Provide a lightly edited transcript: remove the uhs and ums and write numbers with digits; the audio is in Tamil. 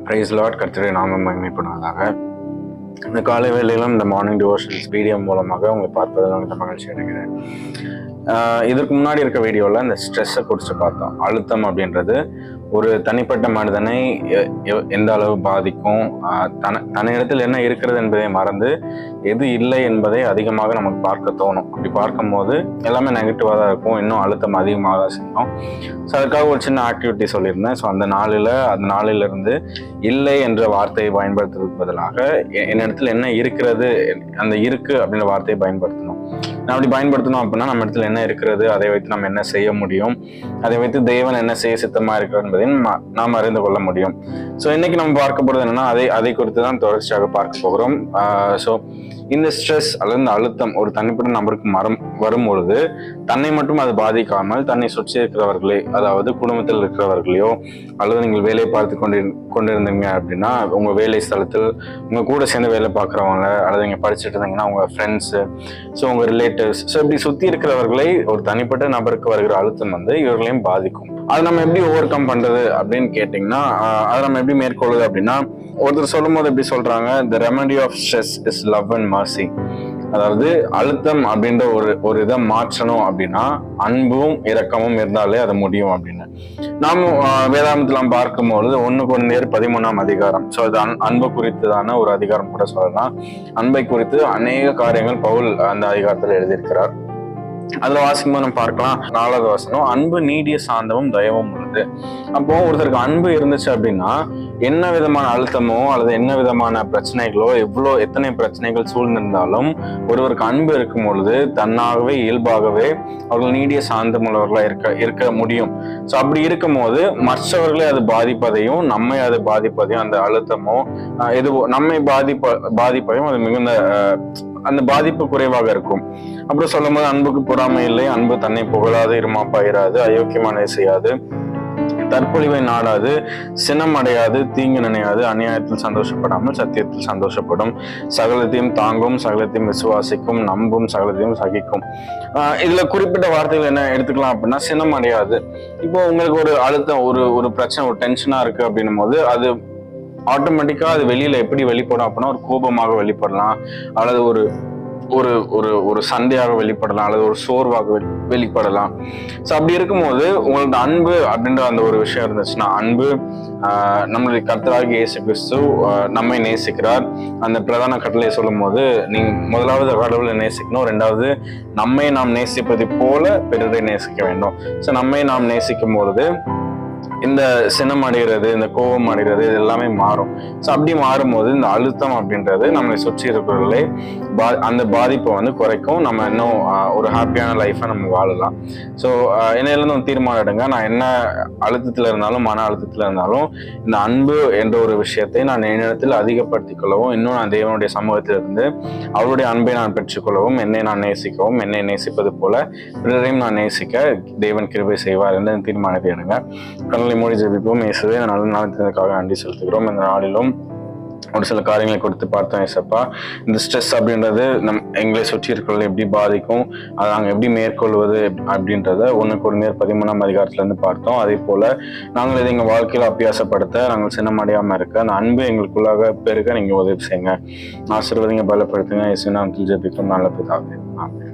Price Lord. கர்த்தருடைய நாமம் மகிமைப்படுவதாக. இந்த காலை வேளையிலும் இந்த மார்னிங் டிவோஷன்ஸ் வீடியோ மூலமாக உங்களை பார்ப்பதில் இந்த மகிழ்ச்சி அடைகிறேன். இதற்கு முன்னாடி இருக்க வீடியோவில் இந்த ஸ்ட்ரெஸ்ஸை குறித்து பார்த்தோம். அழுத்தம் அப்படின்றது ஒரு தனிப்பட்ட மனிதனை எந்த அளவு பாதிக்கும், தன்னிடத்தில் என்ன இருக்கிறது என்பதை மறந்து எது இல்லை என்பதை அதிகமாக நமக்கு பார்க்க தோணும். அப்படி பார்க்கும்போது எல்லாமே நெகட்டிவாக தான் இருக்கும், இன்னும் அழுத்தம் அதிகமாக தான் செய்யும். ஸோ அதுக்காக ஒரு சின்ன ஆக்டிவிட்டி சொல்லியிருந்தேன். ஸோ அந்த நாளிலிருந்து இல்லை என்ற வார்த்தையை பயன்படுத்துவதற்கு பதிலாக என்னிடத்தில் என்ன இருக்கிறது, அந்த இருக்கு அப்படின்ற வார்த்தையை பயன்படுத்தணும். நான் அப்படி பயன்படுத்தணும் அப்படின்னா நம்ம இடத்துல என்ன இருக்கிறது, அதை வைத்து நம்ம என்ன செய்ய முடியும், அதை வைத்து தேவன் என்ன செய்ய சித்தமா இருக்கிறது என்பதையும் நாம் அறிந்து கொள்ள முடியும். ஸோ இன்னைக்கு நம்ம பார்க்க போறது என்னன்னா அதை குறித்து தான் தொடர்ச்சியாக பார்க்க போகிறோம். ஸோ இந்த ஸ்ட்ரெஸ் அல்லது இந்த அழுத்தம் ஒரு தனிப்பட்ட நபருக்கு வரும்பொழுது தன்னை மட்டும் அது பாதிக்காமல் தன்னை சுற்றி இருக்கிறவர்களே, அதாவது குடும்பத்தில் இருக்கிறவர்களையோ அல்லது நீங்கள் வேலை பார்த்து கொண்டிருந்தீங்க அப்படின்னா உங்க வேலை ஸ்தலத்தில் உங்க கூட சேர்ந்து வேலை பார்க்குறவங்க, அல்லது நீங்க படிச்சுட்டு இருந்தீங்கன்னா உங்க ஃப்ரெண்ட்ஸு, ஸோ உங்க ரிலேட்டிவ்ஸ், ஸோ இப்படி சுற்றி இருக்கிறவர்களை ஒரு தனிப்பட்ட நபருக்கு வருகிற அழுத்தம் இவர்களையும் பாதிக்கும். அதை நம்ம எப்படி ஓவர் கம் பண்றது அப்படின்னு கேட்டீங்கன்னா, அதை நம்ம எப்படி மேற்கொள்ளுது அப்படின்னா, ஒருத்தர் சொல்லும் போது எப்படி சொல்றாங்க, the remedy of stress is love and mercy. அதாவது அழுத்தம் அப்படின்ற ஒரு இதை மாற்றணும் அப்படின்னா அன்பும் இரக்கமும் இருந்தாலே அது முடியும் அப்படின்னு நாம் வேதாகமத்துல பார்க்கும்போது 1 கொரிந்தியர் 13ஆம் அதிகாரம். ஸோ அது அன்பு குறித்துதான ஒரு அதிகாரம் கூட சொல்லலாம். அன்பை குறித்து அநேக காரியங்கள் பவுல் அந்த அதிகாரத்தில் எழுதியிருக்கிறார். அதுல வாசிக்கும்போது நம்ம பார்க்கலாம் 4வது வசனம், அன்பு நீடிய சாந்தமும் தயவும் உள்ளது. அப்போ ஒருத்தருக்கு அன்பு இருந்துச்சு அப்படின்னா என்ன விதமான அழுத்தமோ அல்லது என்ன விதமான பிரச்சனைகளோ எத்தனை பிரச்சனைகள் சூழ்ந்திருந்தாலும் ஒருவருக்கு அன்பு இருக்கும் பொழுது தன்னாகவே இயல்பாகவே அவர்கள் நீடிய சாந்தம் உள்ளவர்களா இருக்க முடியும். ஸோ அப்படி இருக்கும் போது மற்றவர்களே அது பாதிப்பதையும் நம்மை அது பாதிப்பதையும் அந்த அழுத்தமோ எதுவோ நம்மை பாதிப்பையும் அது மிகுந்த அந்த பாதிப்பு குறைவாக இருக்கும். அப்புறம் சொல்லும் போது அன்புக்கு பொறாமை இல்லை, அன்பு தன்னை புகழாது, இருமாப்பாயிராது, அயோக்கியமானதை செய்யாது, தற்பொழிவை நாடாது, சினம் அடையாது, தீங்கு நினையாது, அநியாயத்தில் சந்தோஷப்படாமல் சத்தியத்தில் சந்தோஷப்படும், சகலத்தையும் தாங்கும், சகலத்தையும் விசுவாசிக்கும், நம்பும், சகலத்தையும் சகிக்கும். இதுல குறிப்பிட்ட வார்த்தைகள் என்ன எடுத்துக்கலாம் அப்படின்னா, சினம் அடையாது. இப்போ உங்களுக்கு ஒரு அழுத்தம், ஒரு பிரச்சனை, ஒரு டென்ஷனா இருக்கு அப்படின்னும் போது அது ஆட்டோமேட்டிக்கா அது வெளியில எப்படி வெளிப்படும் அப்படின்னா, ஒரு கோபமாக வெளிப்படலாம், அல்லது ஒரு ஒரு ஒரு ஒரு சண்டையாக வெளிப்படலாம், அல்லது ஒரு சோர்வாக வெளிப்படலாம். ஸோ அப்படி இருக்கும்போது உங்களோட அன்பு அப்படின்ற அந்த ஒரு விஷயம் இருந்துச்சுன்னா, அன்பு நம்மளுடைய கர்த்தராகிய இயேசு கிறிஸ்து நம்மை நேசிக்கிறார். அந்த பிரதான கட்டளையை சொல்லும் போது நீங்க முதலாவது கடவுளை நேசிக்கணும், 2வது நம்மை நாம் நேசிப்பதை போல பிறரை நேசிக்க வேண்டும். ஸோ நம்மை நாம் நேசிக்கும் பொழுது இந்த சினம் அடைகிறது, இந்த கோபம் அடைகிறது, இது எல்லாமே மாறும். ஸோ அப்படி மாறும்போது இந்த அழுத்தம் அப்படின்றது நம்மளை சுற்றி இருக்கிறவர்களே அந்த பாதிப்பை குறைக்கும். நம்ம இன்னும் ஒரு ஹாப்பியான லைஃபை நம்ம வாழலாம். ஸோ என்னையிலேருந்து ஒரு தீர்மானம் எடுங்க, நான் என்ன அழுத்தத்தில் இருந்தாலும் மன அழுத்தத்தில் இருந்தாலும் இந்த அன்பு என்ற ஒரு விஷயத்தை நான் என்னிடத்தில் அதிகப்படுத்திக் கொள்ளவும், இன்னும் நான் தேவனுடைய சமூகத்திலிருந்து அவருடைய அன்பை நான் பெற்றுக்கொள்ளவும், என்னை நான் நேசிக்கவும், என்னை நேசிப்பது போல பிறரையும் நான் நேசிக்க தேவன் கிருபை செய்வார் என்று தீர்மானத்தை எடுங்க. கண்களை மூடி ஜெபிப்போம். இயேசுவே, நல்ல நாளுக்காக நன்றி செலுத்துகிறோம். இந்த நாளிலும் ஒரு சில காரியங்களை கொடுத்து பார்த்தோம். ஏசப்பா, இந்த ஸ்ட்ரெஸ் அப்படின்றது எங்களை சுற்றி இருக்கிறவங்களை எப்படி பாதிக்கும், அதை நாங்கள் எப்படி மேற்கொள்வது அப்படின்றத 1 கொரிந்தியர் 13ஆம் அதிகாரத்திலிருந்து பார்த்தோம். அதே போல நாங்கள் இதை எங்கள் வாழ்க்கையில் அபியாசப்படுத்த, நாங்கள் சின்னமடையாமல் இருக்க, அந்த அன்பு எங்களுக்குள்ளாக பெருக நீங்கள் உதவி செய்யுங்க. ஆசீர்வதிங்க, பலப்படுத்துங்க. இயேசு நாமத்தில் ஜெபிக்கிறோம் நல்ல பிதாவே. ஆமென்.